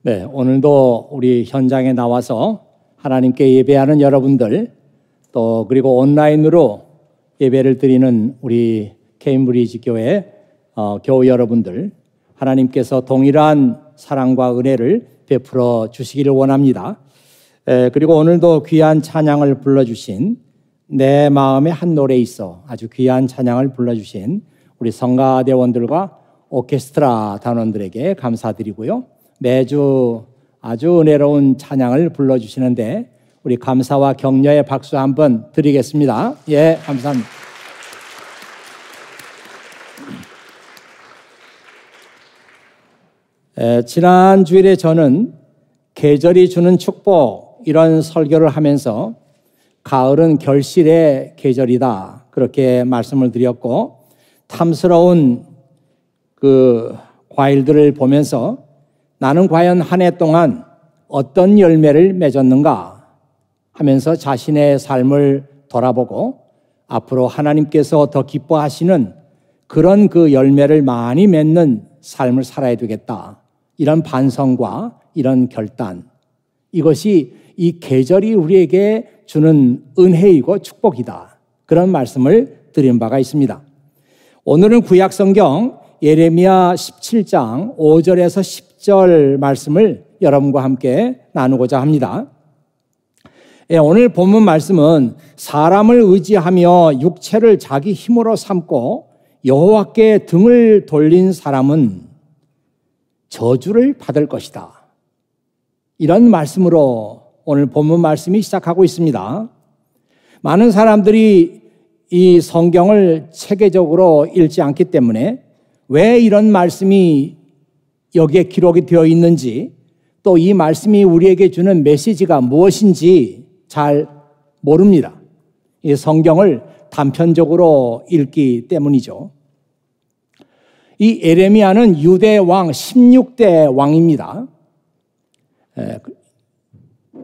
네, 오늘도 우리 현장에 나와서 하나님께 예배하는 여러분들, 또 그리고 온라인으로 예배를 드리는 우리 케임브리지 교회 교우 여러분들, 하나님께서 동일한 사랑과 은혜를 베풀어 주시기를 원합니다. 그리고 오늘도 귀한 찬양을 불러주신, 내 마음에 한 노래 있어, 아주 귀한 찬양을 불러주신 우리 성가대원들과 오케스트라 단원들에게 감사드리고요. 매주 아주 은혜로운 찬양을 불러주시는데 우리 감사와 격려의 박수 한번 드리겠습니다. 예, 감사합니다. 지난 주일에 저는 계절이 주는 축복, 이런 설교를 하면서 가을은 결실의 계절이다, 그렇게 말씀을 드렸고, 탐스러운 그 과일들을 보면서 나는 과연 한 해 동안 어떤 열매를 맺었는가 하면서 자신의 삶을 돌아보고 앞으로 하나님께서 더 기뻐하시는 그런 그 열매를 많이 맺는 삶을 살아야 되겠다, 이런 반성과 이런 결단, 이것이 이 계절이 우리에게 주는 은혜이고 축복이다, 그런 말씀을 드린 바가 있습니다. 오늘은 구약성경 예레미야 17장 5절에서 10절 말씀을 여러분과 함께 나누고자 합니다. 오늘 본문 말씀은 사람을 의지하며 육체를 자기 힘으로 삼고 여호와께 등을 돌린 사람은 저주를 받을 것이다, 이런 말씀으로 오늘 본문 말씀이 시작하고 있습니다. 많은 사람들이 이 성경을 체계적으로 읽지 않기 때문에 왜 이런 말씀이 여기에 기록이 되어 있는지, 또 이 말씀이 우리에게 주는 메시지가 무엇인지 잘 모릅니다. 이 성경을 단편적으로 읽기 때문이죠. 이 예레미야는 유대 왕 16대 왕입니다.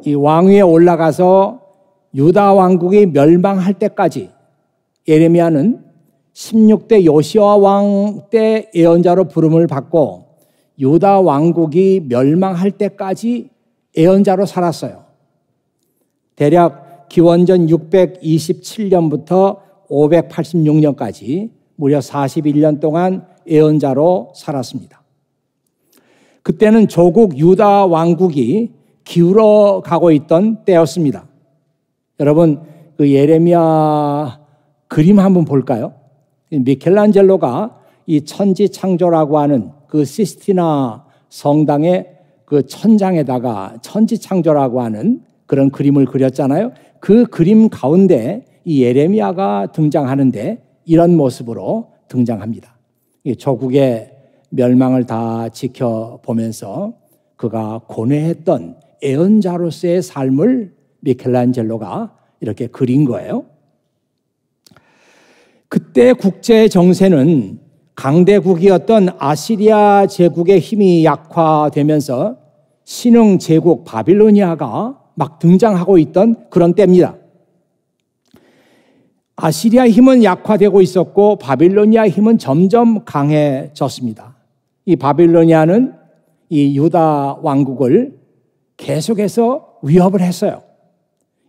이 왕위에 올라가서 유다 왕국이 멸망할 때까지 예레미야는 16대 요시야 왕 때 예언자로 부름을 받고 유다 왕국이 멸망할 때까지 예언자로 살았어요. 대략 기원전 627년부터 586년까지 무려 41년 동안 예언자로 살았습니다. 그때는 조국 유다 왕국이 기울어 가고 있던 때였습니다. 여러분, 그 예레미야 그림 한번 볼까요? 미켈란젤로가 이 천지창조라고 하는 그 시스티나 성당의 그 천장에다가 천지창조라고 하는 그런 그림을 그렸잖아요. 그 그림 가운데 이 예레미야가 등장하는데 이런 모습으로 등장합니다. 조국의 멸망을 다 지켜보면서 그가 고뇌했던 예언자로서의 삶을 미켈란젤로가 이렇게 그린 거예요. 그때 국제 정세는 강대국이었던 아시리아 제국의 힘이 약화되면서 신흥 제국 바빌로니아가 막 등장하고 있던 그런 때입니다. 아시리아 힘은 약화되고 있었고 바빌로니아 힘은 점점 강해졌습니다. 이 바빌로니아는 이 유다 왕국을 계속해서 위협을 했어요.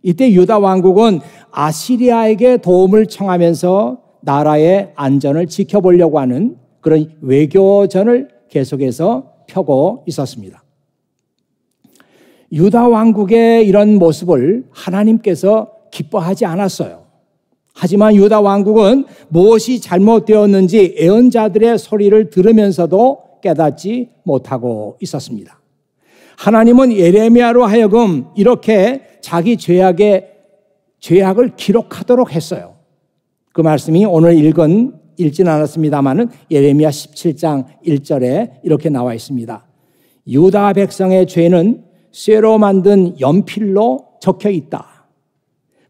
이때 유다 왕국은 아시리아에게 도움을 청하면서 나라의 안전을 지켜보려고 하는 그런 외교전을 계속해서 펴고 있었습니다. 유다 왕국의 이런 모습을 하나님께서 기뻐하지 않았어요. 하지만 유다 왕국은 무엇이 잘못되었는지 예언자들의 소리를 들으면서도 깨닫지 못하고 있었습니다. 하나님은 예레미야로 하여금 이렇게 자기 죄악을 기록하도록 했어요. 그 말씀이 오늘 읽진 않았습니다만은 예레미야 17장 1절에 이렇게 나와 있습니다. 유다 백성의 죄는 쇠로 만든 연필로 적혀 있다.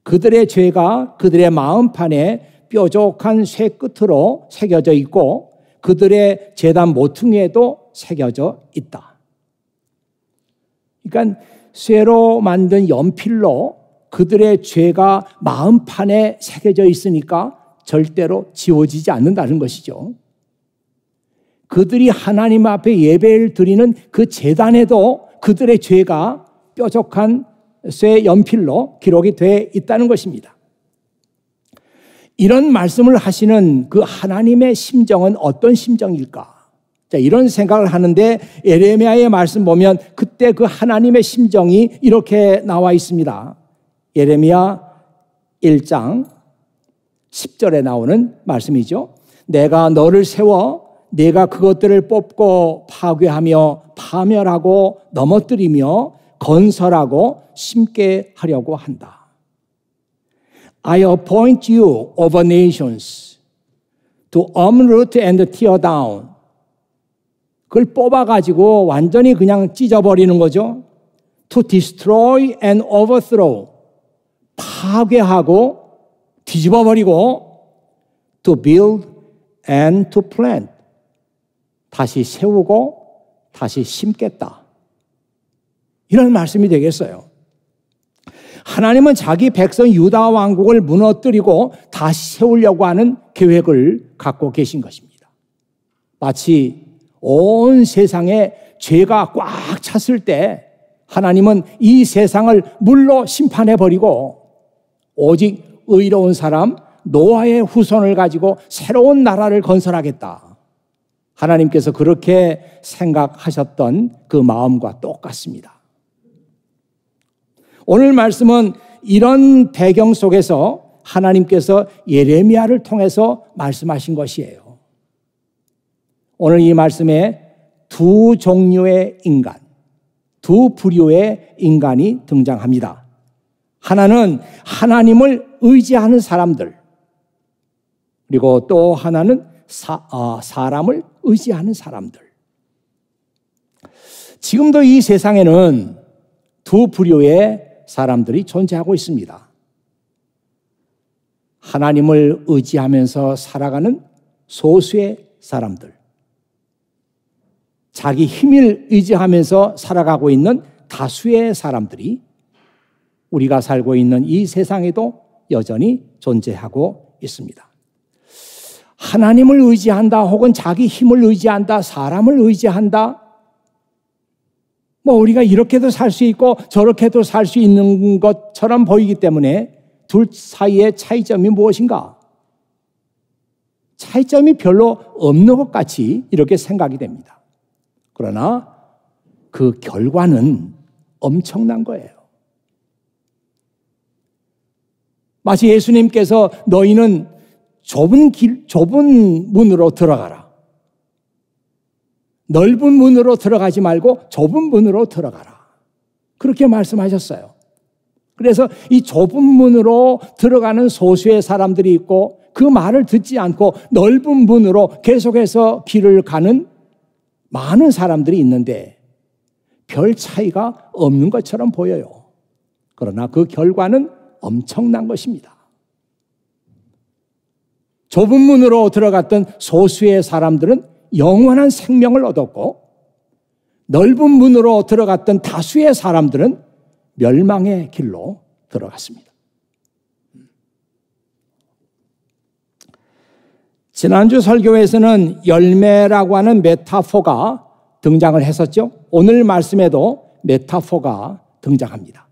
그들의 죄가 그들의 마음판에 뾰족한 쇠 끝으로 새겨져 있고 그들의 제단 모퉁이에도 새겨져 있다. 그러니까 쇠로 만든 연필로 그들의 죄가 마음판에 새겨져 있으니까 절대로 지워지지 않는다는 것이죠. 그들이 하나님 앞에 예배를 드리는 그 제단에도 그들의 죄가 뾰족한 쇠 연필로 기록이 돼 있다는 것입니다. 이런 말씀을 하시는 그 하나님의 심정은 어떤 심정일까? 자, 이런 생각을 하는데 예레미야의 말씀 보면 그때 그 하나님의 심정이 이렇게 나와 있습니다. 예레미야 1장 10절에 나오는 말씀이죠. 내가 너를 세워 내가 그것들을 뽑고 파괴하며 파멸하고 넘어뜨리며 건설하고 심게 하려고 한다. I appoint you over nations to uproot and tear down. 그걸 뽑아가지고 완전히 그냥 찢어버리는 거죠. To destroy and overthrow. 파괴하고 뒤집어버리고 to build and to plant. 다시 세우고 다시 심겠다. 이런 말씀이 되겠어요. 하나님은 자기 백성 유다 왕국을 무너뜨리고 다시 세우려고 하는 계획을 갖고 계신 것입니다. 마치 온 세상에 죄가 꽉 찼을 때 하나님은 이 세상을 물로 심판해버리고 오직 의로운 사람 노아의 후손을 가지고 새로운 나라를 건설하겠다. 하나님께서 그렇게 생각하셨던 그 마음과 똑같습니다. 오늘 말씀은 이런 배경 속에서 하나님께서 예레미야를 통해서 말씀하신 것이에요. 오늘 이 말씀에 두 종류의 인간, 두 부류의 인간이 등장합니다. 하나는 하나님을 의지하는 사람들, 그리고 또 하나는 사람을 의지하는 사람들. 지금도 이 세상에는 두 부류의 사람들이 존재하고 있습니다. 하나님을 의지하면서 살아가는 소수의 사람들, 자기 힘을 의지하면서 살아가고 있는 다수의 사람들이 우리가 살고 있는 이 세상에도 여전히 존재하고 있습니다. 하나님을 의지한다 혹은 자기 힘을 의지한다, 사람을 의지한다, 우리가 이렇게도 살 수 있고 저렇게도 살 수 있는 것처럼 보이기 때문에 둘 사이의 차이점이 무엇인가? 차이점이 별로 없는 것 같이 이렇게 생각이 됩니다. 그러나 그 결과는 엄청난 거예요. 마치 예수님께서 너희는 좁은 문으로 들어가라. 넓은 문으로 들어가지 말고 좁은 문으로 들어가라. 그렇게 말씀하셨어요. 그래서 이 좁은 문으로 들어가는 소수의 사람들이 있고 그 말을 듣지 않고 넓은 문으로 계속해서 길을 가는 많은 사람들이 있는데 별 차이가 없는 것처럼 보여요. 그러나 그 결과는 엄청난 것입니다. 좁은 문으로 들어갔던 소수의 사람들은 영원한 생명을 얻었고 넓은 문으로 들어갔던 다수의 사람들은 멸망의 길로 들어갔습니다. 지난주 설교에서는 열매라고 하는 메타포가 등장을 했었죠. 오늘 말씀에도 메타포가 등장합니다.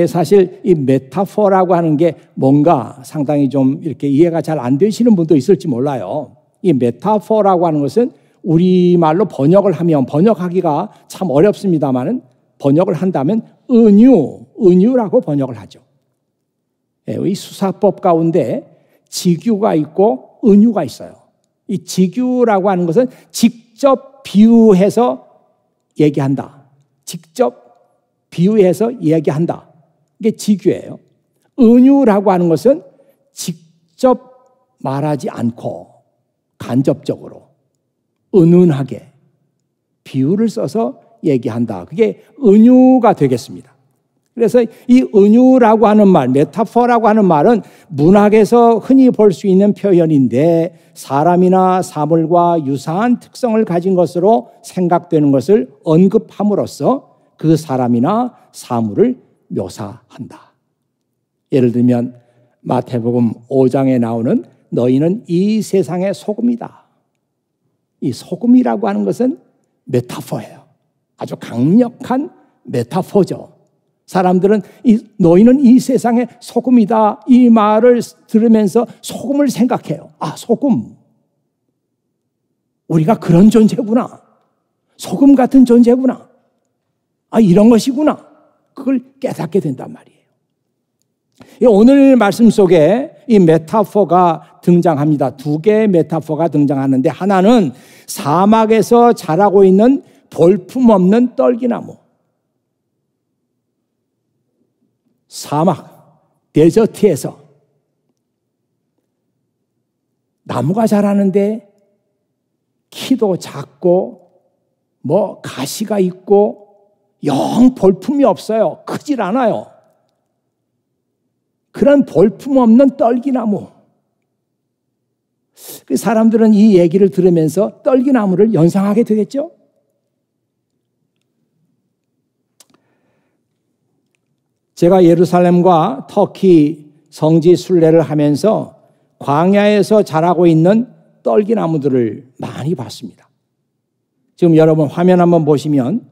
사실 이 메타포라고 하는 게 뭔가 상당히 좀 이렇게 이해가 잘 안 되시는 분도 있을지 몰라요. 이 메타포라고 하는 것은 우리말로 번역을 하면 번역하기가 참 어렵습니다만은 번역을 한다면 은유라고 번역을 하죠. 이 수사법 가운데 직유가 있고 은유가 있어요. 이 직유라고 하는 것은 직접 비유해서 얘기한다. 직접 비유해서 얘기한다. 이게 직유예요. 은유라고 하는 것은 직접 말하지 않고 간접적으로 은은하게 비유를 써서 얘기한다. 그게 은유가 되겠습니다. 그래서 이 은유라고 하는 말, 메타포라고 하는 말은 문학에서 흔히 볼 수 있는 표현인데 사람이나 사물과 유사한 특성을 가진 것으로 생각되는 것을 언급함으로써 그 사람이나 사물을 묘사한다. 예를 들면 마태복음 5장에 나오는 너희는 이 세상의 소금이다. 이 소금이라고 하는 것은 메타포예요. 아주 강력한 메타포죠. 사람들은 너희는 이 세상의 소금이다, 이 말을 들으면서 소금을 생각해요. 아, 소금. 우리가 그런 존재구나. 소금 같은 존재구나. 아, 이런 것이구나. 그걸 깨닫게 된단 말이에요. 오늘 말씀 속에 이 메타포가 등장합니다. 두 개의 메타포가 등장하는데, 하나는 사막에서 자라고 있는 볼품없는 떨기나무. 사막, 데저트에서 나무가 자라는데 키도 작고 뭐 가시가 있고 영 볼품이 없어요. 크질 않아요. 그런 볼품없는 떨기나무. 그 사람들은 이 얘기를 들으면서 떨기나무를 연상하게 되겠죠? 제가 예루살렘과 터키 성지 순례를 하면서 광야에서 자라고 있는 떨기나무들을 많이 봤습니다. 지금 여러분 화면 한번 보시면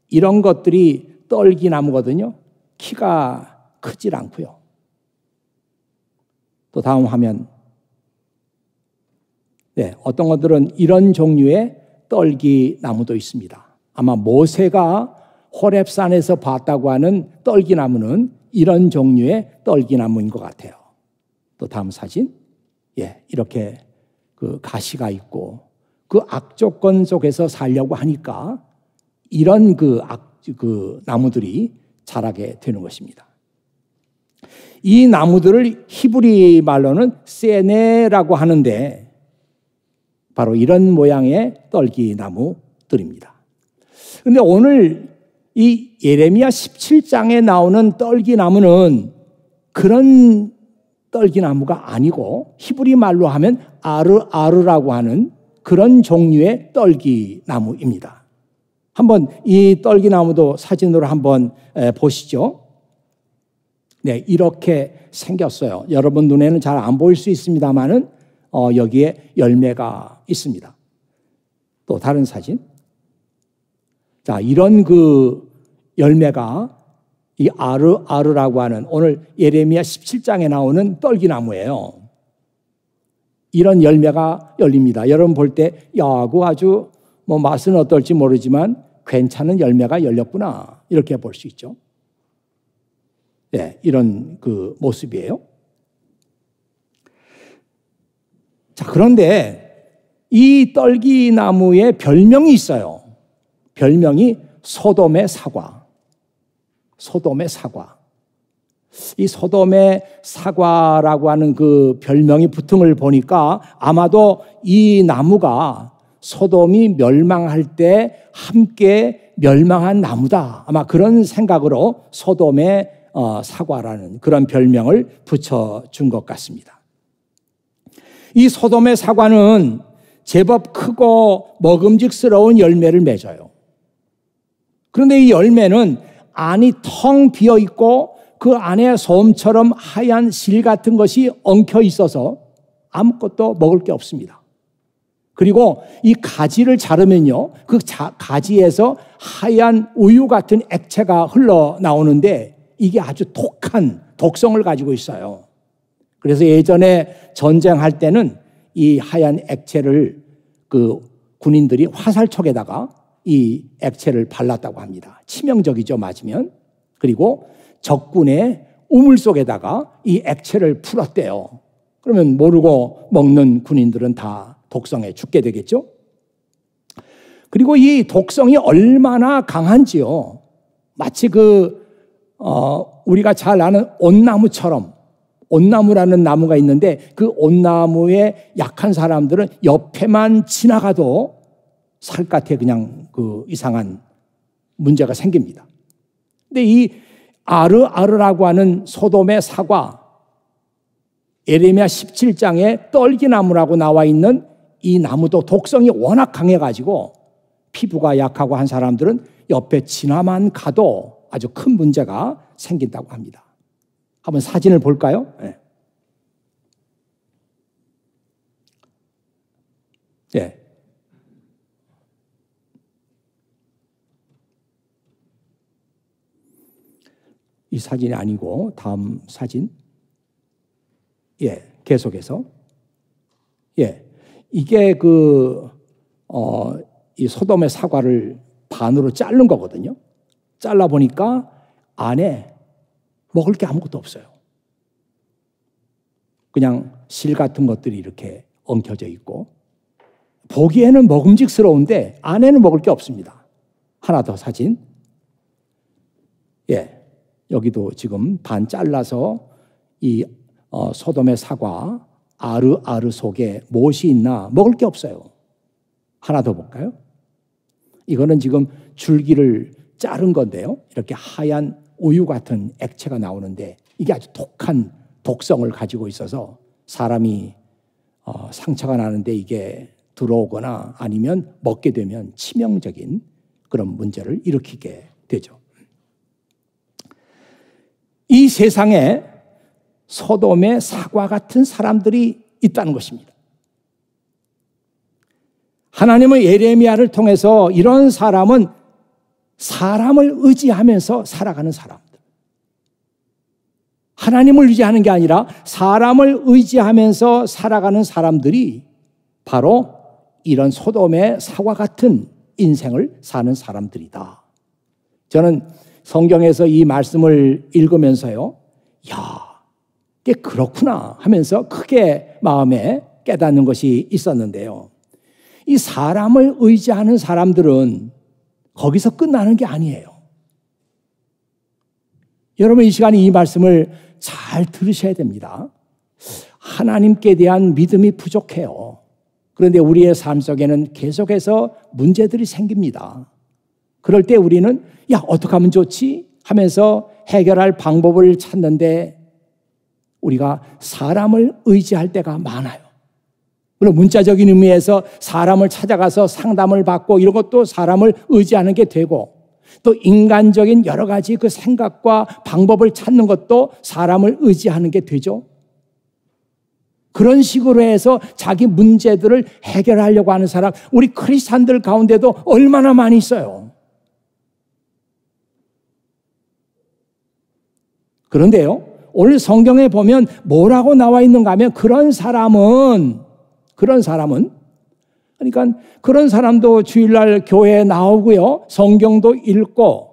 이런 것들이 떨기나무거든요. 키가 크질 않고요. 또 다음 화면. 네, 어떤 것들은 이런 종류의 떨기나무도 있습니다. 아마 모세가 호렙산에서 봤다고 하는 떨기나무는 이런 종류의 떨기나무인 것 같아요. 또 다음 사진. 예, 이렇게 그 가시가 있고 그 악조건 속에서 살려고 하니까 이런 그 나무들이 자라게 되는 것입니다. 이 나무들을 히브리 말로는 세네라고 하는데 바로 이런 모양의 떨기나무들입니다. 그런데 오늘 이 예레미야 17장에 나오는 떨기나무는 그런 떨기나무가 아니고 히브리 말로 하면 아르라고 하는 그런 종류의 떨기나무입니다. 한번 이 떨기나무도 사진으로 한번 보시죠. 네, 이렇게 생겼어요. 여러분 눈에는 잘 안 보일 수 있습니다만은 여기에 열매가 있습니다. 또 다른 사진. 자, 이런 그 열매가 이 아르라고 하는 오늘 예레미야 17장에 나오는 떨기나무예요. 이런 열매가 열립니다. 여러분 볼 때, 야, 그 아주 뭐 맛은 어떨지 모르지만 괜찮은 열매가 열렸구나. 이렇게 볼 수 있죠. 네, 이런 그 모습이에요. 자, 그런데 이 떨기나무에 별명이 있어요. 별명이 소돔의 사과. 소돔의 사과. 이 소돔의 사과라고 하는 그 별명이 붙은 걸 보니까 아마도 이 나무가 소돔이 멸망할 때 함께 멸망한 나무다. 아마 그런 생각으로 소돔의 사과라는 그런 별명을 붙여준 것 같습니다. 이 소돔의 사과는 제법 크고 먹음직스러운 열매를 맺어요. 그런데 이 열매는 안이 텅 비어 있고 그 안에 솜처럼 하얀 실 같은 것이 엉켜 있어서 아무것도 먹을 게 없습니다. 그리고 이 가지를 자르면요, 그 가지에서 하얀 우유 같은 액체가 흘러나오는데 이게 아주 독한 독성을 가지고 있어요. 그래서 예전에 전쟁할 때는 이 하얀 액체를 그 군인들이 화살촉에다가 이 액체를 발랐다고 합니다. 치명적이죠, 맞으면. 그리고 적군의 우물 속에다가 이 액체를 풀었대요. 그러면 모르고 먹는 군인들은 다 독성에 죽게 되겠죠. 그리고 이 독성이 얼마나 강한지요. 마치 우리가 잘 아는 온나무처럼, 온나무라는 나무가 있는데 그 온나무에 약한 사람들은 옆에만 지나가도 살갗에 그냥 그 이상한 문제가 생깁니다. 근데 이 아르라고 하는 소돔의 사과, 예레미야 17장에 떨기나무라고 나와 있는 이 나무도 독성이 워낙 강해가지고 피부가 약하고 한 사람들은 옆에 지나만 가도 아주 큰 문제가 생긴다고 합니다. 한번 사진을 볼까요? 네. 네. 이 사진이 아니고 다음 사진. 예, 계속해서. 예, 이게 이 소돔의 사과를 반으로 자른 거거든요. 잘라 보니까 안에 먹을 게 아무것도 없어요. 그냥 실 같은 것들이 이렇게 엉켜져 있고, 보기에는 먹음직스러운데 안에는 먹을 게 없습니다. 하나 더 사진. 예, 여기도 지금 반 잘라서 이 소돔의 사과 아르 속에 무엇이 있나 먹을 게 없어요. 하나 더 볼까요? 이거는 지금 줄기를 자른 건데요. 이렇게 하얀 우유 같은 액체가 나오는데 이게 아주 독한 독성을 가지고 있어서 사람이 상처가 나는데 이게 들어오거나 아니면 먹게 되면 치명적인 그런 문제를 일으키게 되죠. 이 세상에 소돔의 사과 같은 사람들이 있다는 것입니다. 하나님은 예레미야를 통해서 이런 사람은 사람을 의지하면서 살아가는 사람들. 하나님을 의지하는 게 아니라 사람을 의지하면서 살아가는 사람들이 바로 이런 소돔의 사과 같은 인생을 사는 사람들이다. 저는 성경에서 이 말씀을 읽으면서요, 야, 이게 그렇구나 하면서 크게 마음에 깨닫는 것이 있었는데요. 이 사람을 의지하는 사람들은 거기서 끝나는 게 아니에요. 여러분, 이 시간에 이 말씀을 잘 들으셔야 됩니다. 하나님께 대한 믿음이 부족해요. 그런데 우리의 삶 속에는 계속해서 문제들이 생깁니다. 그럴 때 우리는 야, 어떻게 하면 좋지? 하면서 해결할 방법을 찾는데 우리가 사람을 의지할 때가 많아요. 물론 문자적인 의미에서 사람을 찾아가서 상담을 받고 이런 것도 사람을 의지하는 게 되고, 또 인간적인 여러 가지 그 생각과 방법을 찾는 것도 사람을 의지하는 게 되죠. 그런 식으로 해서 자기 문제들을 해결하려고 하는 사람, 우리 크리스찬들 가운데도 얼마나 많이 있어요. 그런데요, 오늘 성경에 보면 뭐라고 나와 있는가 하면 그런 사람은 그러니까 그런 사람도 주일날 교회에 나오고요, 성경도 읽고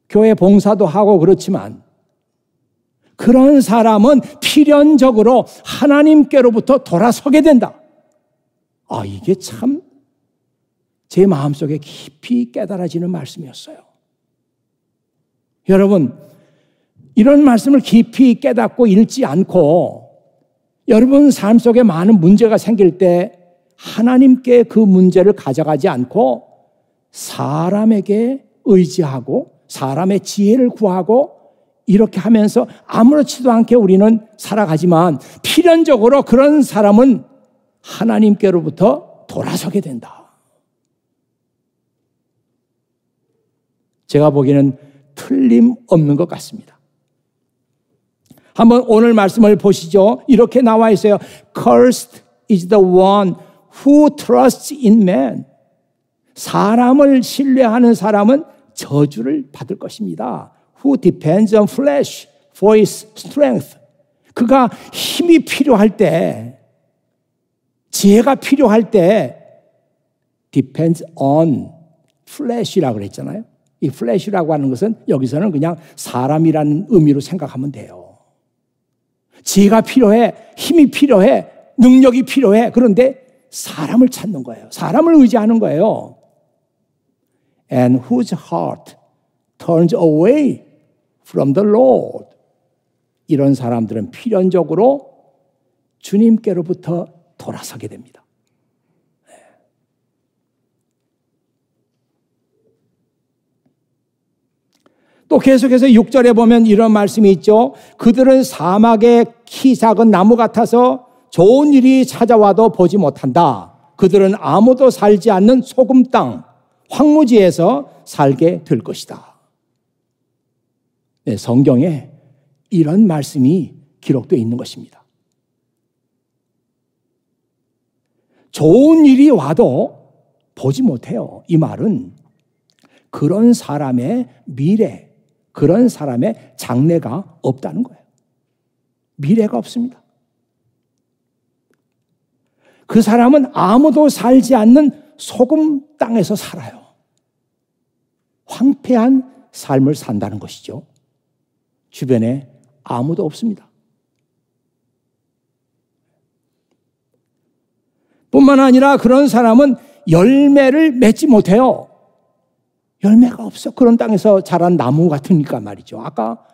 교회 봉사도 하고 그렇지만 그런 사람은 필연적으로 하나님께로부터 돌아서게 된다. 아, 이게 참 제 마음속에 깊이 깨달아지는 말씀이었어요. 여러분, 이런 말씀을 깊이 깨닫고 읽지 않고 여러분 삶 속에 많은 문제가 생길 때 하나님께 그 문제를 가져가지 않고 사람에게 의지하고 사람의 지혜를 구하고 이렇게 하면서 아무렇지도 않게 우리는 살아가지만 필연적으로 그런 사람은 하나님께로부터 돌아서게 된다. 제가 보기에는 틀림없는 것 같습니다. 한번 오늘 말씀을 보시죠. 이렇게 나와 있어요. Cursed is the one who trusts in man. 사람을 신뢰하는 사람은 저주를 받을 것입니다. Who depends on flesh for his strength. 그가 힘이 필요할 때, 지혜가 필요할 때 depends on flesh이라고 그랬잖아요. 이 flesh라고 하는 것은 여기서는 그냥 사람이라는 의미로 생각하면 돼요. 지혜가 필요해, 힘이 필요해, 능력이 필요해. 그런데 사람을 찾는 거예요. 사람을 의지하는 거예요. And whose heart turns away from the Lord. 이런 사람들은 필연적으로 주님께로부터 돌아서게 됩니다. 또 계속해서 6절에 보면 이런 말씀이 있죠. 그들은 사막의 키 작은 나무 같아서 좋은 일이 찾아와도 보지 못한다. 그들은 아무도 살지 않는 소금 땅, 황무지에서 살게 될 것이다. 네, 성경에 이런 말씀이 기록되어 있는 것입니다. 좋은 일이 와도 보지 못해요. 이 말은 그런 사람의 미래, 그런 사람의 장래가 없다는 거예요. 미래가 없습니다. 그 사람은 아무도 살지 않는 소금 땅에서 살아요. 황폐한 삶을 산다는 것이죠. 주변에 아무도 없습니다. 뿐만 아니라 그런 사람은 열매를 맺지 못해요. 열매가 없어. 그런 땅에서 자란 나무 같으니까 말이죠. 아까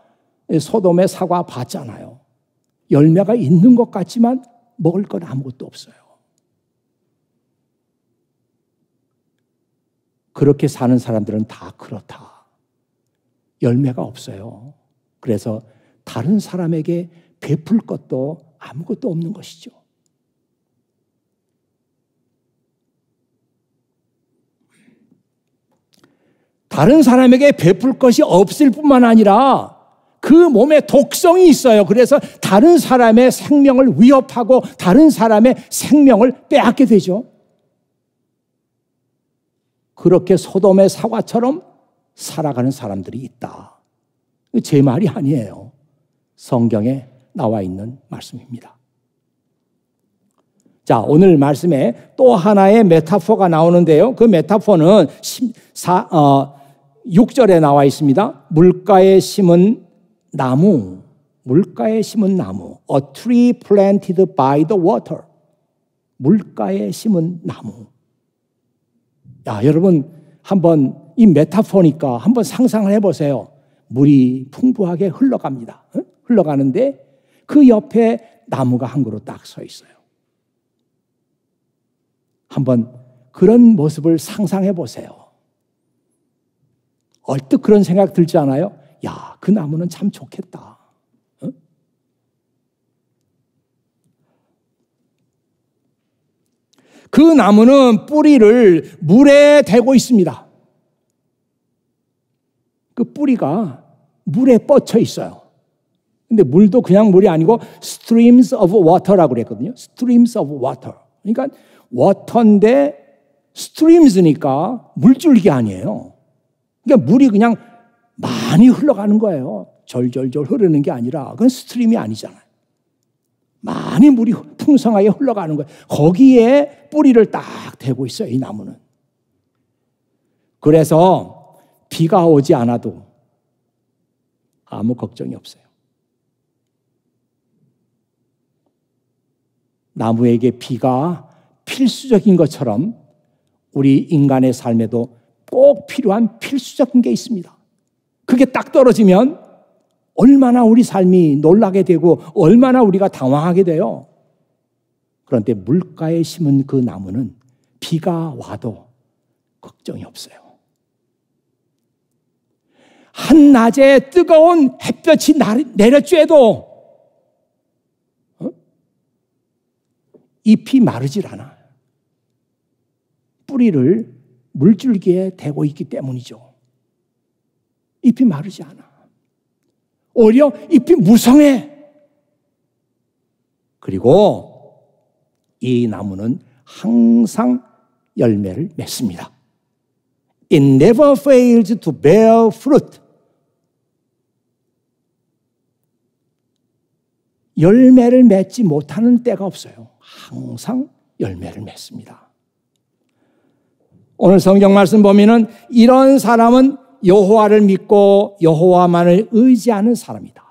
소돔의 사과 봤잖아요. 열매가 있는 것 같지만 먹을 건 아무것도 없어요. 그렇게 사는 사람들은 다 그렇다. 열매가 없어요. 그래서 다른 사람에게 베풀 것도 아무것도 없는 것이죠. 다른 사람에게 베풀 것이 없을 뿐만 아니라 그 몸에 독성이 있어요. 그래서 다른 사람의 생명을 위협하고 다른 사람의 생명을 빼앗게 되죠. 그렇게 소돔의 사과처럼 살아가는 사람들이 있다. 제 말이 아니에요. 성경에 나와 있는 말씀입니다. 자, 오늘 말씀에 또 하나의 메타포가 나오는데요. 그 메타포는 6절에 나와 있습니다. 물가에 심은 나무, 물가에 심은 나무, a tree planted by the water. 물가에 심은 나무. 야, 여러분 한번 이 메타포니까 한번 상상을 해보세요. 물이 풍부하게 흘러갑니다. 흘러가는데 그 옆에 나무가 한 그루 딱 서 있어요. 한번 그런 모습을 상상해 보세요. 얼뜻 그런 생각 들지 않아요? 야, 그 나무는 참 좋겠다. 그 나무는 뿌리를 물에 대고 있습니다. 그 뿌리가 물에 뻗쳐 있어요. 근데 물도 그냥 물이 아니고 streams of water라고 그랬거든요. streams of water. 그러니까 water인데 streams니까 물줄기 아니에요. 그러니까 물이 그냥 많이 흘러가는 거예요. 절절절 흐르는 게 아니라 그건 스트림이 아니잖아요. 많이 물이 풍성하게 흘러가는 거예요. 거기에 뿌리를 딱 대고 있어요, 이 나무는. 그래서 비가 오지 않아도 아무 걱정이 없어요. 나무에게 비가 필수적인 것처럼 우리 인간의 삶에도 꼭 필요한 필수적인 게 있습니다. 그게 딱 떨어지면 얼마나 우리 삶이 놀라게 되고 얼마나 우리가 당황하게 돼요. 그런데 물가에 심은 그 나무는 비가 와도 걱정이 없어요. 한낮에 뜨거운 햇볕이 내려쬐도 잎이 마르질 않아요. 뿌리를 물줄기에 대고 있기 때문이죠. 잎이 마르지 않아. 오히려 잎이 무성해. 그리고 이 나무는 항상 열매를 맺습니다. It never fails to bear fruit. 열매를 맺지 못하는 때가 없어요. 항상 열매를 맺습니다. 오늘 성경 말씀 보면은 이런 사람은 여호와를 믿고 여호와만을 의지하는 사람이다.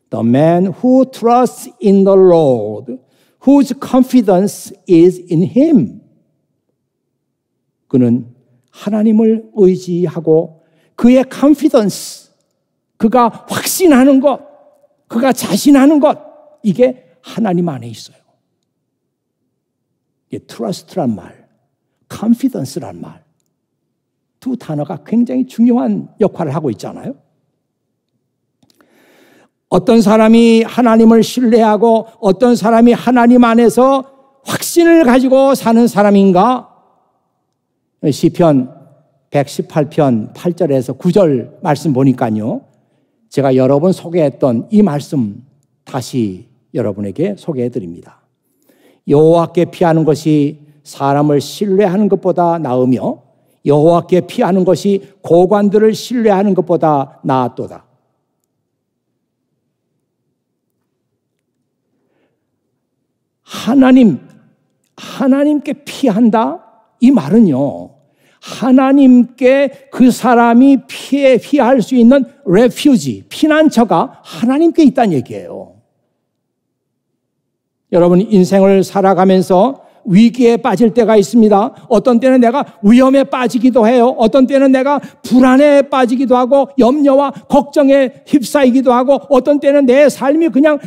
The man who trusts in the Lord, whose confidence is in him. 그는 하나님을 의지하고 그의 confidence, 그가 확신하는 것, 그가 자신하는 것, 이게 하나님 안에 있어요. 이게 trust란 말, confidence란 말, 두 단어가 굉장히 중요한 역할을 하고 있잖아요. 어떤 사람이 하나님을 신뢰하고 어떤 사람이 하나님 안에서 확신을 가지고 사는 사람인가? 시편 118편 8절에서 9절 말씀 보니까요. 제가 여러 번 소개했던 이 말씀 다시 여러분에게 소개해 드립니다. 여호와께 피하는 것이 사람을 신뢰하는 것보다 나으며 여호와께 피하는 것이 고관들을 신뢰하는 것보다 나았도다. 하나님께 피한다? 이 말은요, 하나님께 그 사람이 피할 수 있는 레퓨지, 피난처가 하나님께 있다는 얘기예요. 여러분, 인생을 살아가면서 위기에 빠질 때가 있습니다. 어떤 때는 내가 위험에 빠지기도 해요. 어떤 때는 내가 불안에 빠지기도 하고 염려와 걱정에 휩싸이기도 하고 어떤 때는 내 삶이 그냥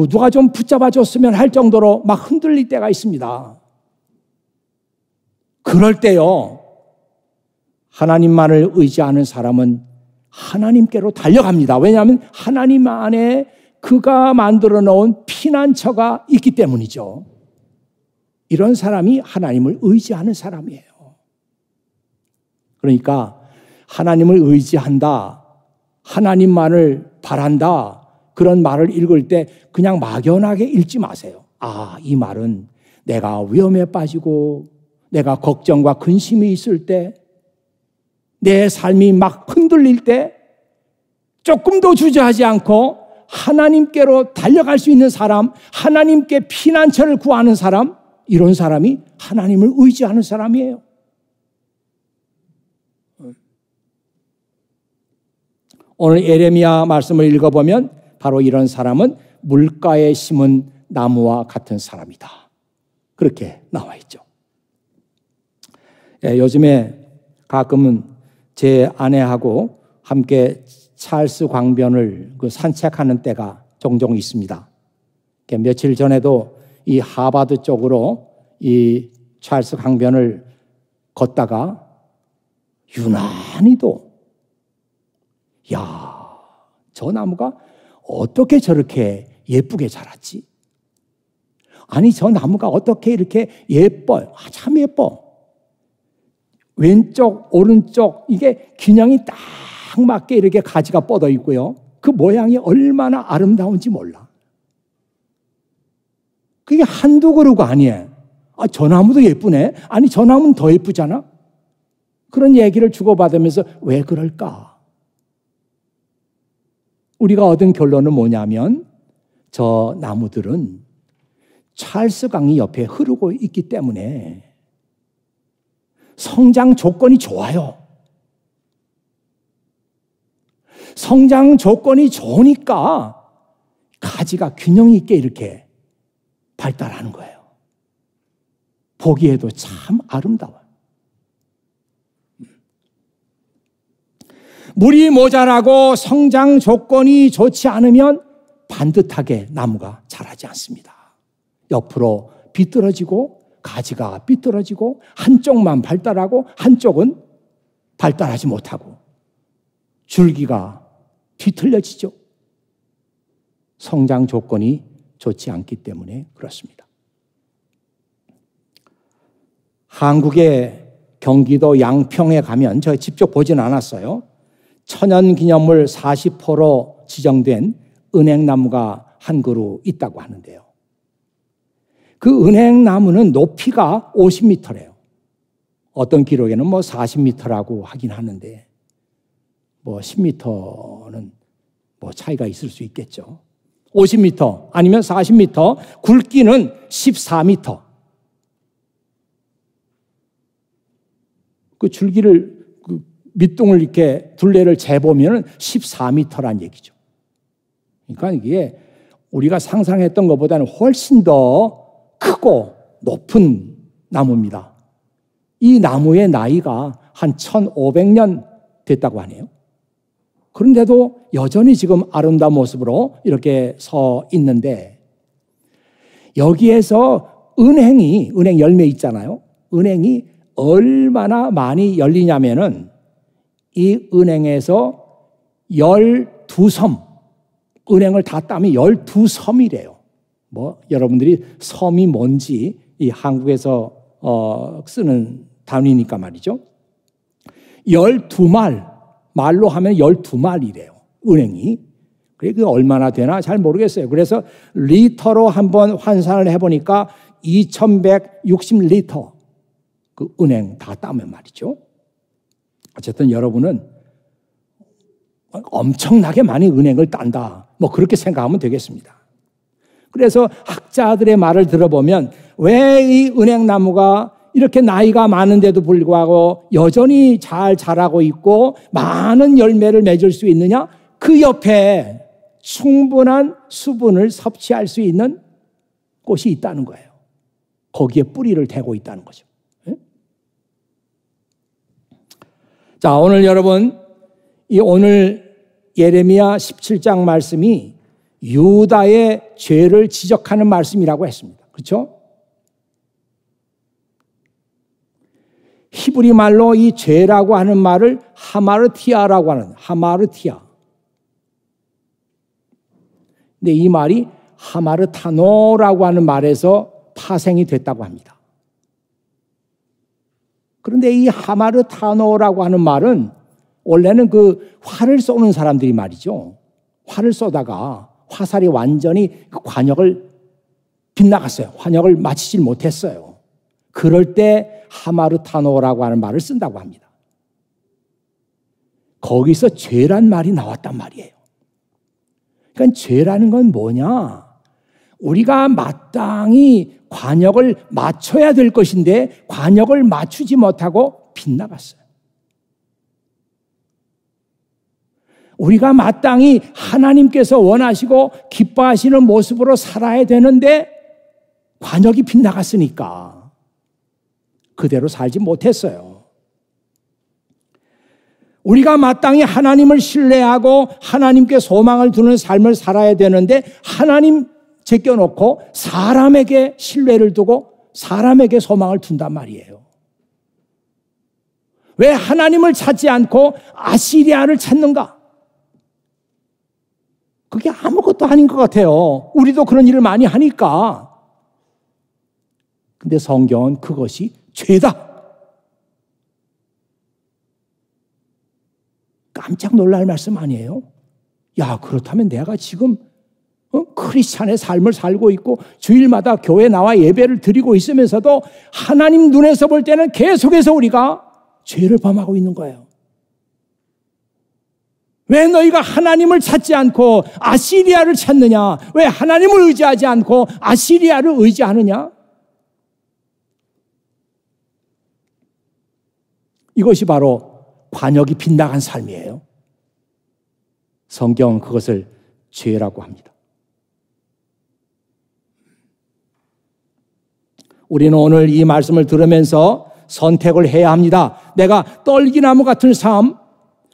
누가 좀 붙잡아 줬으면 할 정도로 막 흔들릴 때가 있습니다. 그럴 때요, 하나님만을 의지하는 사람은 하나님께로 달려갑니다. 왜냐하면 하나님 안에 그가 만들어 놓은 피난처가 있기 때문이죠. 이런 사람이 하나님을 의지하는 사람이에요. 그러니까 하나님을 의지한다, 하나님만을 바란다, 그런 말을 읽을 때 그냥 막연하게 읽지 마세요. 이 말은 내가 위험에 빠지고 내가 걱정과 근심이 있을 때, 내 삶이 막 흔들릴 때 조금도 주저하지 않고 하나님께로 달려갈 수 있는 사람, 하나님께 피난처를 구하는 사람, 이런 사람이 하나님을 의지하는 사람이에요. 오늘 예레미야 말씀을 읽어보면 바로 이런 사람은 물가에 심은 나무와 같은 사람이다. 그렇게 나와 있죠. 요즘에 가끔은 제 아내하고 함께 찰스 광변을 산책하는 때가 종종 있습니다. 며칠 전에도 이 하버드 쪽으로 이 찰스 강변을 걷다가 유난히도 저 나무가 어떻게 저렇게 예쁘게 자랐지? 아니, 저 나무가 어떻게 이렇게 예뻐요? 참 예뻐. 왼쪽, 오른쪽 이게 균형이 딱 맞게 이렇게 가지가 뻗어 있고요. 그 모양이 얼마나 아름다운지 몰라. 그게 한두 그루가 아니에요. 저 나무도 예쁘네. 아니, 저 나무는 더 예쁘잖아. 그런 얘기를 주고받으면서 왜 그럴까? 우리가 얻은 결론은 뭐냐면 저 나무들은 찰스 강이 옆에 흐르고 있기 때문에 성장 조건이 좋아요. 성장 조건이 좋으니까 가지가 균형 있게 이렇게 발달하는 거예요. 보기에도 참 아름다워요. 물이 모자라고 성장 조건이 좋지 않으면 반듯하게 나무가 자라지 않습니다. 옆으로 비뚤어지고 가지가 삐뚤어지고 한쪽만 발달하고 한쪽은 발달하지 못하고 줄기가 뒤틀려지죠. 성장 조건이 좋지 않기 때문에 그렇습니다. 한국의 경기도 양평에 가면 제가 직접 보진 않았어요. 천연기념물 40호로 지정된 은행나무가 한 그루 있다고 하는데요. 그 은행나무는 높이가 50m래요. 어떤 기록에는 40m라고 하긴 하는데 10m는 차이가 있을 수 있겠죠. 50m 아니면 40m, 굵기는 14m. 그 줄기를 밑둥을 이렇게 둘레를 재보면 14m란 얘기죠. 그러니까 이게 우리가 상상했던 것보다는 훨씬 더 크고 높은 나무입니다. 이 나무의 나이가 한 1500년 됐다고 하네요. 그런데도 여전히 지금 아름다운 모습으로 이렇게 서 있는데, 여기에서 은행 열매 있잖아요. 은행이 얼마나 많이 열리냐면은 이 은행에서 12섬, 은행을 다 따면 12섬이래요. 여러분들이 섬이 뭔지 이 한국에서 쓰는 단위니까 말이죠. 12말, 말로 하면 12말이래요. 은행이. 그게 얼마나 되나 잘 모르겠어요. 그래서 리터로 한번 환산을 해보니까 2160리터. 그 은행 다 따면 말이죠. 어쨌든 여러분은 엄청나게 많이 은행을 딴다. 뭐 그렇게 생각하면 되겠습니다. 그래서 학자들의 말을 들어보면 왜 이 은행나무가 이렇게 나이가 많은데도 불구하고 여전히 잘 자라고 있고 많은 열매를 맺을 수 있느냐? 그 옆에 충분한 수분을 섭취할 수 있는 곳이 있다는 거예요. 거기에 뿌리를 대고 있다는 거죠. 자, 오늘 여러분, 오늘 예레미야 17장 말씀이 유다의 죄를 지적하는 말씀이라고 했습니다. 그렇죠? 히브리 말로 이 죄라고 하는 말을 하마르티아라고 하는, 하마르티아. 근데 이 말이 하마르타노라고 하는 말에서 파생이 됐다고 합니다. 그런데 이 하마르타노라고 하는 말은 원래는 그 활을 쏘는 사람들이 말이죠. 활을 쏘다가 화살이 완전히 그 관역을 빗나갔어요. 관역을 맞히질 못했어요. 그럴 때 하마르타노라고 하는 말을 쓴다고 합니다. 거기서 죄란 말이 나왔단 말이에요. 그러니까 죄라는 건 뭐냐? 우리가 마땅히 관역을 맞춰야 될 것인데 관역을 맞추지 못하고 빗나갔어요. 우리가 마땅히 하나님께서 원하시고 기뻐하시는 모습으로 살아야 되는데 관역이 빗나갔으니까 그대로 살지 못했어요. 우리가 마땅히 하나님을 신뢰하고 하나님께 소망을 두는 삶을 살아야 되는데 하나님 제껴놓고 사람에게 신뢰를 두고 사람에게 소망을 둔단 말이에요. 왜 하나님을 찾지 않고 아시리아를 찾는가? 그게 아무것도 아닌 것 같아요. 우리도 그런 일을 많이 하니까. 근데 성경은 그것이 죄다. 깜짝 놀랄 말씀 아니에요? 야, 그렇다면 내가 지금 크리스찬의 삶을 살고 있고 주일마다 교회 나와 예배를 드리고 있으면서도 하나님 눈에서 볼 때는 계속해서 우리가 죄를 범하고 있는 거예요. 왜 너희가 하나님을 찾지 않고 아시리아를 찾느냐? 왜 하나님을 의지하지 않고 아시리아를 의지하느냐? 이것이 바로 관역이 빗나간 삶이에요. 성경은 그것을 죄라고 합니다. 우리는 오늘 이 말씀을 들으면서 선택을 해야 합니다. 내가 떨기나무 같은 삶,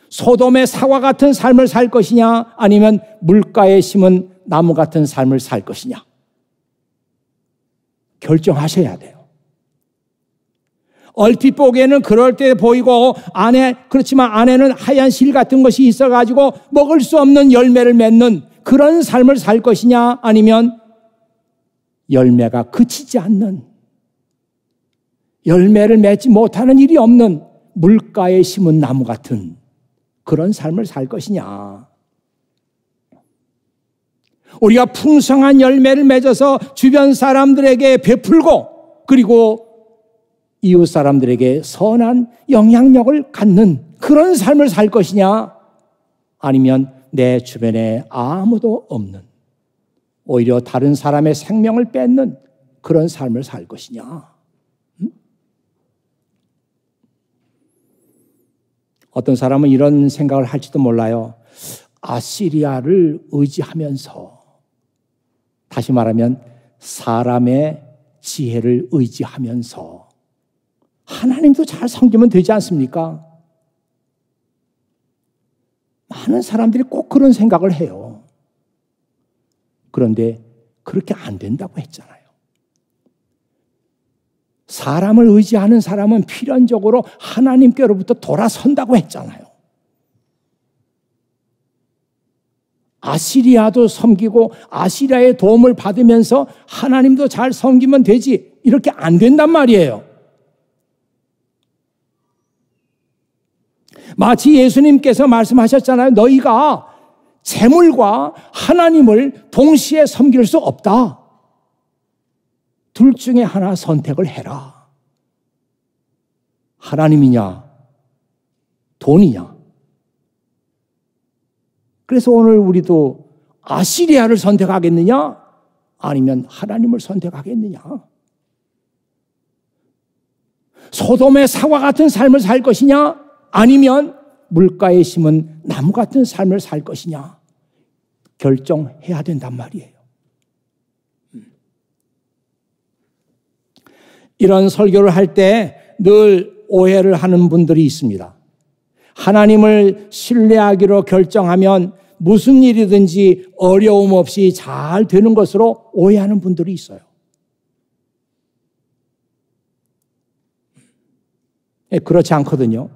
소돔의 사과 같은 삶을 살 것이냐, 아니면 물가에 심은 나무 같은 삶을 살 것이냐. 결정하셔야 돼요. 얼핏 보기에는 그럴 때 보이고 그렇지만 안에는 하얀 실 같은 것이 있어가지고 먹을 수 없는 열매를 맺는 그런 삶을 살 것이냐, 아니면 열매가 그치지 않는, 열매를 맺지 못하는 일이 없는 물가에 심은 나무 같은 그런 삶을 살 것이냐. 우리가 풍성한 열매를 맺어서 주변 사람들에게 베풀고 그리고 이웃 사람들에게 선한 영향력을 갖는 그런 삶을 살 것이냐, 아니면 내 주변에 아무도 없는 오히려 다른 사람의 생명을 뺏는 그런 삶을 살 것이냐. 어떤 사람은 이런 생각을 할지도 몰라요. 아시리아를 의지하면서, 다시 말하면 사람의 지혜를 의지하면서 하나님도 잘 섬기면 되지 않습니까? 많은 사람들이 꼭 그런 생각을 해요. 그런데 그렇게 안 된다고 했잖아요. 사람을 의지하는 사람은 필연적으로 하나님께로부터 돌아선다고 했잖아요. 아시리아도 섬기고 아시리아의 도움을 받으면서 하나님도 잘 섬기면 되지, 이렇게 안 된단 말이에요. 마치 예수님께서 말씀하셨잖아요. 너희가 재물과 하나님을 동시에 섬길 수 없다. 둘 중에 하나 선택을 해라. 하나님이냐? 돈이냐? 그래서 오늘 우리도 아시리아를 선택하겠느냐? 아니면 하나님을 선택하겠느냐? 소돔의 사과 같은 삶을 살 것이냐? 아니면 물가에 심은 나무 같은 삶을 살 것이냐? 결정해야 된단 말이에요. 이런 설교를 할 때 늘 오해를 하는 분들이 있습니다. 하나님을 신뢰하기로 결정하면 무슨 일이든지 어려움 없이 잘 되는 것으로 오해하는 분들이 있어요. 그렇지 않거든요.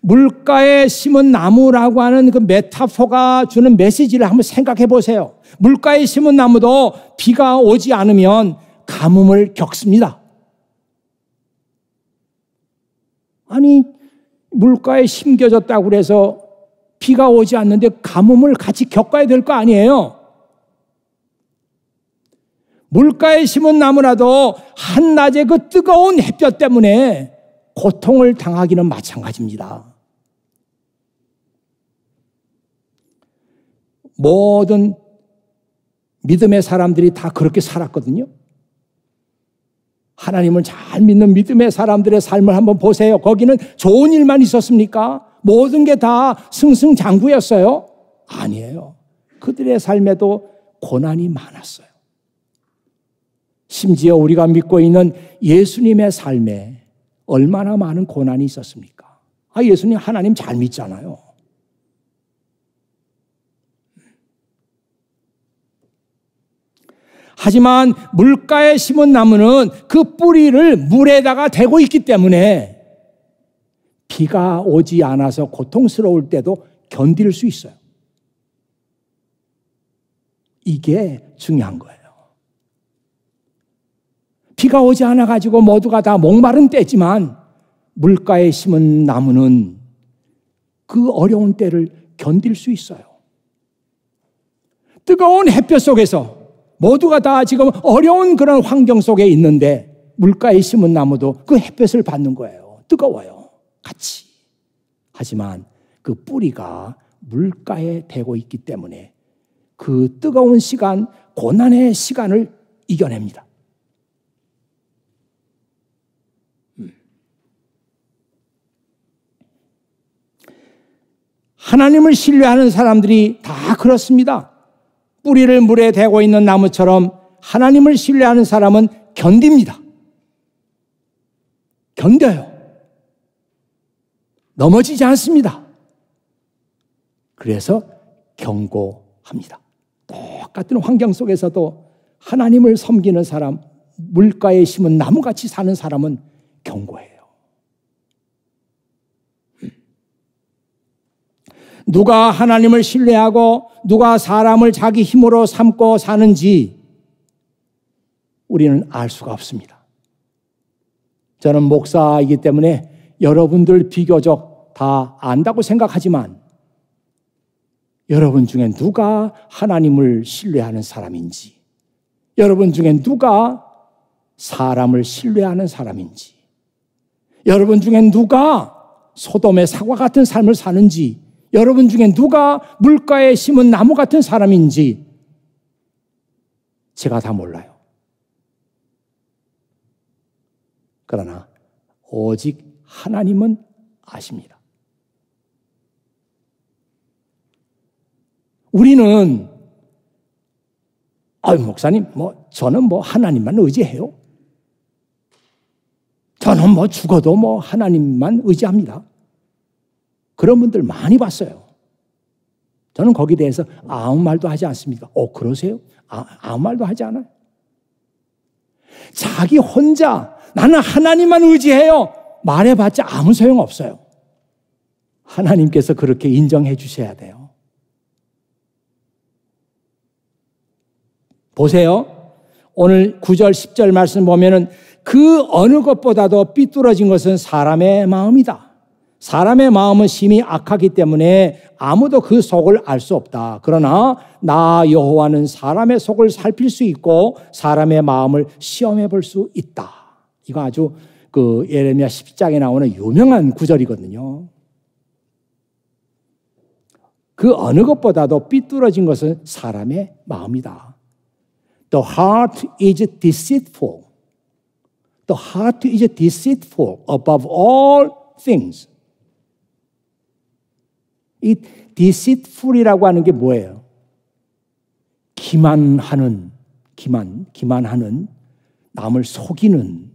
물가에 심은 나무라고 하는 그 메타포가 주는 메시지를 한번 생각해 보세요. 물가에 심은 나무도 비가 오지 않으면 가뭄을 겪습니다. 아니, 물가에 심겨졌다고 그래서 비가 오지 않는데 가뭄을 같이 겪어야 될 거 아니에요? 물가에 심은 나무라도 한낮의 그 뜨거운 햇볕 때문에 고통을 당하기는 마찬가지입니다. 모든 믿음의 사람들이 다 그렇게 살았거든요. 하나님을 잘 믿는 믿음의 사람들의 삶을 한번 보세요. 거기는 좋은 일만 있었습니까? 모든 게 다 승승장구였어요? 아니에요. 그들의 삶에도 고난이 많았어요. 심지어 우리가 믿고 있는 예수님의 삶에 얼마나 많은 고난이 있었습니까? 예수님 하나님 잘 믿잖아요. 하지만 물가에 심은 나무는 그 뿌리를 물에다가 대고 있기 때문에 비가 오지 않아서 고통스러울 때도 견딜 수 있어요. 이게 중요한 거예요. 비가 오지 않아가지고 모두가 다 목마른 때지만 물가에 심은 나무는 그 어려운 때를 견딜 수 있어요. 뜨거운 햇볕 속에서 모두가 다 지금 어려운 그런 환경 속에 있는데 물가에 심은 나무도 그 햇볕을 받는 거예요. 뜨거워요. 같이. 하지만 그 뿌리가 물가에 대고 있기 때문에 그 뜨거운 시간, 고난의 시간을 이겨냅니다. 하나님을 신뢰하는 사람들이 다 그렇습니다. 뿌리를 물에 대고 있는 나무처럼 하나님을 신뢰하는 사람은 견딥니다. 견뎌요. 넘어지지 않습니다. 그래서 경고합니다. 똑같은 환경 속에서도 하나님을 섬기는 사람, 물가에 심은 나무같이 사는 사람은 경고해요. 누가 하나님을 신뢰하고 누가 사람을 자기 힘으로 삼고 사는지 우리는 알 수가 없습니다. 저는 목사이기 때문에 여러분들 비교적 다 안다고 생각하지만 여러분 중에 누가 하나님을 신뢰하는 사람인지, 여러분 중에 누가 사람을 신뢰하는 사람인지, 여러분 중에 누가 소돔의 사과 같은 삶을 사는지, 여러분 중에 누가 물가에 심은 나무 같은 사람인지 제가 다 몰라요. 그러나 오직 하나님은 아십니다. 우리는 목사님, 저는 하나님만 의지해요. 저는 죽어도 하나님만 의지합니다. 그런 분들 많이 봤어요. 저는 거기에 대해서 아무 말도 하지 않습니다. 그러세요? 아무 말도 하지 않아요. 자기 혼자 나는 하나님만 의지해요. 말해봤자 아무 소용없어요. 하나님께서 그렇게 인정해 주셔야 돼요. 보세요. 오늘 9절 10절 말씀 보면은 그 어느 것보다도 삐뚤어진 것은 사람의 마음이다. 사람의 마음은 심히 악하기 때문에 아무도 그 속을 알 수 없다. 그러나 나 여호와는 사람의 속을 살필 수 있고 사람의 마음을 시험해 볼 수 있다. 이거 아주 그 예레미야 10장에 나오는 유명한 구절이거든요. 그 어느 것보다도 삐뚤어진 것은 사람의 마음이다. The heart is deceitful. The heart is deceitful above all things. 이 deceitful이라고 하는 게 뭐예요? 기만하는, 남을 속이는,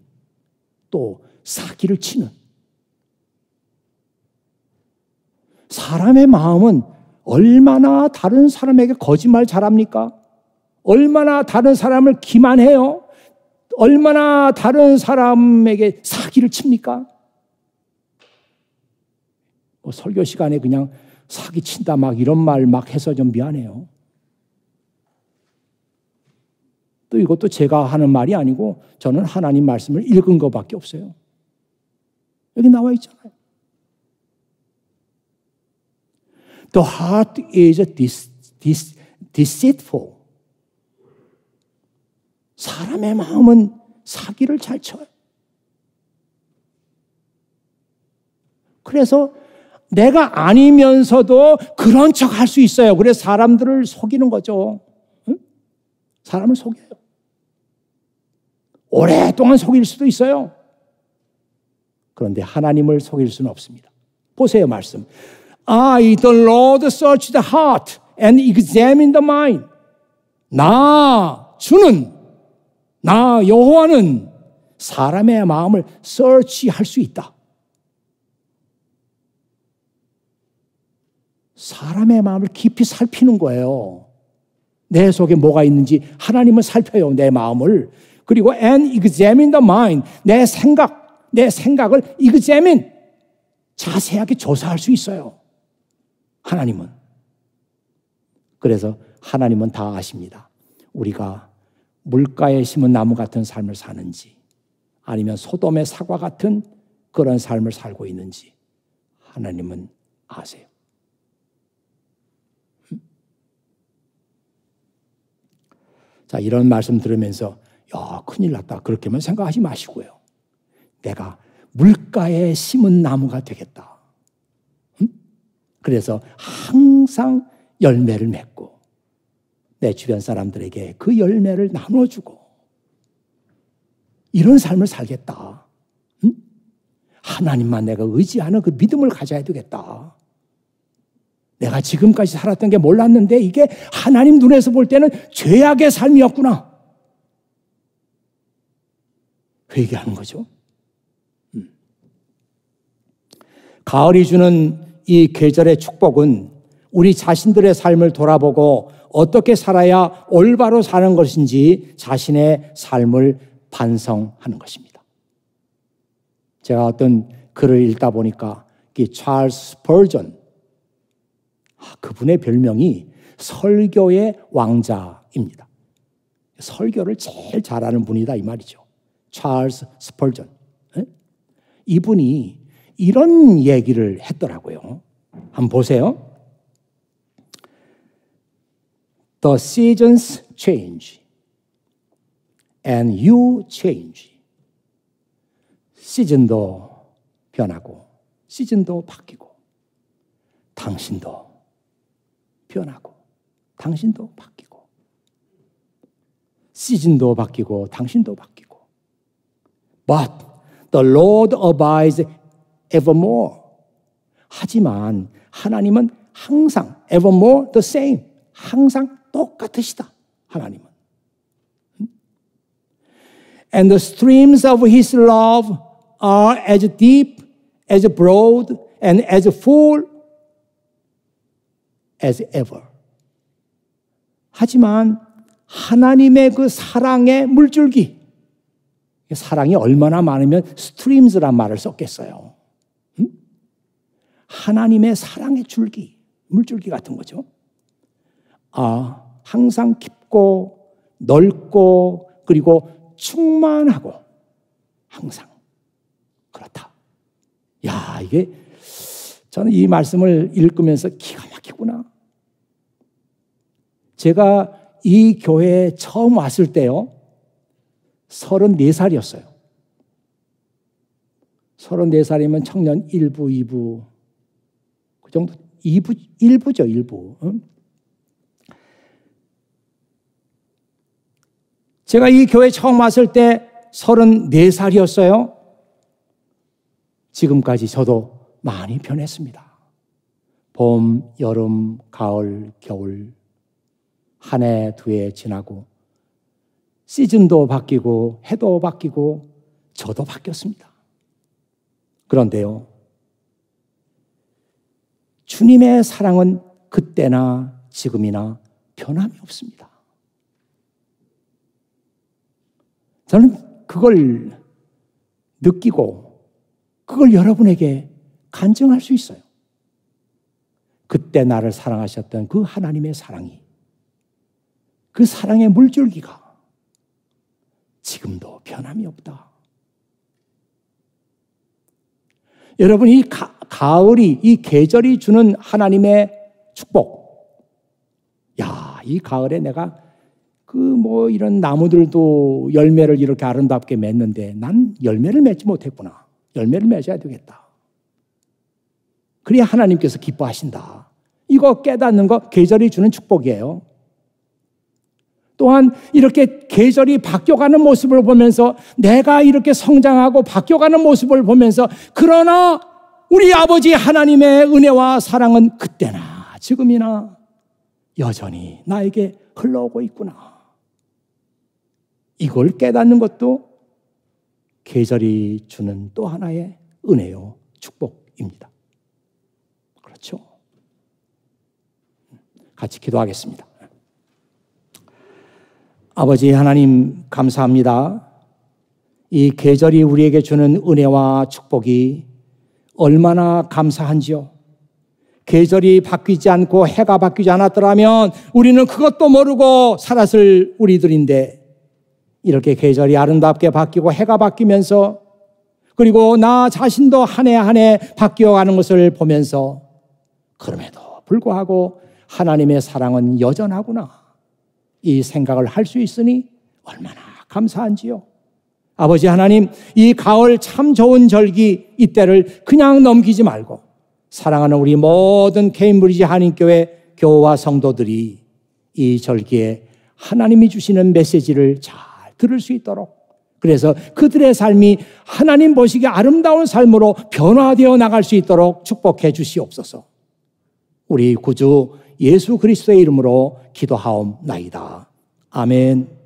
또 사기를 치는. 사람의 마음은 얼마나 다른 사람에게 거짓말 잘합니까? 얼마나 다른 사람을 기만해요? 얼마나 다른 사람에게 사기를 칩니까? 뭐 설교 시간에 그냥 사기 친다 막 이런 말 막 해서 좀 미안해요. 또 이것도 제가 하는 말이 아니고 저는 하나님 말씀을 읽은 것밖에 없어요. 여기 나와 있잖아요. The heart is deceitful. 사람의 마음은 사기를 잘 쳐요. 그래서 내가 아니면서도 그런 척 할 수 있어요. 그래서 사람들을 속이는 거죠. 응? 사람을 속여요. 오랫동안 속일 수도 있어요. 그런데 하나님을 속일 수는 없습니다. 보세요, 말씀. I, the Lord, search the heart and examine the mind. 나 여호와는 사람의 마음을 search할 수 있다. 사람의 마음을 깊이 살피는 거예요. 내 속에 뭐가 있는지 하나님은 살펴요, 내 마음을. 그리고 and examine the mind. 내 생각을 examine. 자세하게 조사할 수 있어요. 하나님은. 그래서 하나님은 다 아십니다. 우리가 물가에 심은 나무 같은 삶을 사는지 아니면 소돔의 사과 같은 그런 삶을 살고 있는지 하나님은 아세요. 자, 이런 말씀 들으면서 야, 큰일 났다. 그렇게만 생각하지 마시고요. 내가 물가에 심은 나무가 되겠다. 그래서 항상 열매를 맺고 내 주변 사람들에게 그 열매를 나눠주고 이런 삶을 살겠다. 하나님만 내가 의지하는 그 믿음을 가져야 되겠다. 내가 지금까지 살았던 게 몰랐는데 이게 하나님 눈에서 볼 때는 죄악의 삶이었구나. 회개하는 거죠. 가을이 주는 이 계절의 축복은 우리 자신들의 삶을 돌아보고 어떻게 살아야 올바로 사는 것인지 자신의 삶을 반성하는 것입니다. 제가 어떤 글을 읽다 보니까 이 찰스 스퍼전, 그분의 별명이 설교의 왕자입니다. 설교를 제일 잘하는 분이다 이 말이죠. 찰스 스퍼전. 이분이 이런 얘기를 했더라고요. 한번 보세요. The seasons change and you change. 시즌도 변하고 시즌도 바뀌고 당신도 변하고 당신도 바뀌고 시즌도 바뀌고 당신도 바뀌고 But the Lord abides evermore. 하지만 하나님은 항상 evermore the same. 항상 똑같으시다. 하나님은. And the streams of His love are as deep, as broad, and as full as ever. 하지만 하나님의 그 사랑의 물줄기, 사랑이 얼마나 많으면 streams란 말을 썼겠어요. 하나님의 사랑의 줄기, 물줄기 같은 거죠. 항상 깊고 넓고 그리고 충만하고 항상 그렇다. 야, 이게 저는 이 말씀을 읽으면서 기가 막히구나. 제가 이 교회에 처음 왔을 때요, 34살이었어요. 34살이면 청년 1부, 2부 그 정도 1부죠. 1부. 제가 이 교회 처음 왔을 때 34살이었어요. 지금까지 저도 많이 변했습니다. 봄, 여름, 가을, 겨울 한 해, 두 해 지나고 시즌도 바뀌고 해도 바뀌고 저도 바뀌었습니다. 그런데요, 주님의 사랑은 그때나 지금이나 변함이 없습니다. 저는 그걸 느끼고 그걸 여러분에게 간증할 수 있어요. 그때 나를 사랑하셨던 그 하나님의 사랑이, 그 사랑의 물줄기가 지금도 변함이 없다. 여러분, 이 가을이, 이 계절이 주는 하나님의 축복. 야, 이 가을에 내가 이런 나무들도 열매를 이렇게 아름답게 맺는데 난 열매를 맺지 못했구나. 열매를 맺어야 되겠다. 그래야 하나님께서 기뻐하신다. 이거 깨닫는 거 계절이 주는 축복이에요. 또한 이렇게 계절이 바뀌어가는 모습을 보면서 내가 이렇게 성장하고 바뀌어가는 모습을 보면서 그러나 우리 아버지 하나님의 은혜와 사랑은 그때나 지금이나 여전히 나에게 흘러오고 있구나. 이걸 깨닫는 것도 계절이 주는 또 하나의 은혜요, 축복입니다. 그렇죠? 같이 기도하겠습니다. 아버지 하나님 감사합니다. 이 계절이 우리에게 주는 은혜와 축복이 얼마나 감사한지요. 계절이 바뀌지 않고 해가 바뀌지 않았더라면 우리는 그것도 모르고 살았을 우리들인데 이렇게 계절이 아름답게 바뀌고 해가 바뀌면서 그리고 나 자신도 한 해 한 해 바뀌어가는 것을 보면서 그럼에도 불구하고 하나님의 사랑은 여전하구나. 이 생각을 할 수 있으니 얼마나 감사한지요. 아버지 하나님, 이 가을 참 좋은 절기 이때를 그냥 넘기지 말고 사랑하는 우리 모든 케임브리지 한인교회 교우와 성도들이 이 절기에 하나님이 주시는 메시지를 잘 들을 수 있도록, 그래서 그들의 삶이 하나님 보시기에 아름다운 삶으로 변화되어 나갈 수 있도록 축복해 주시옵소서. 우리 구주 예수 그리스도의 이름으로 기도하옵나이다. 아멘.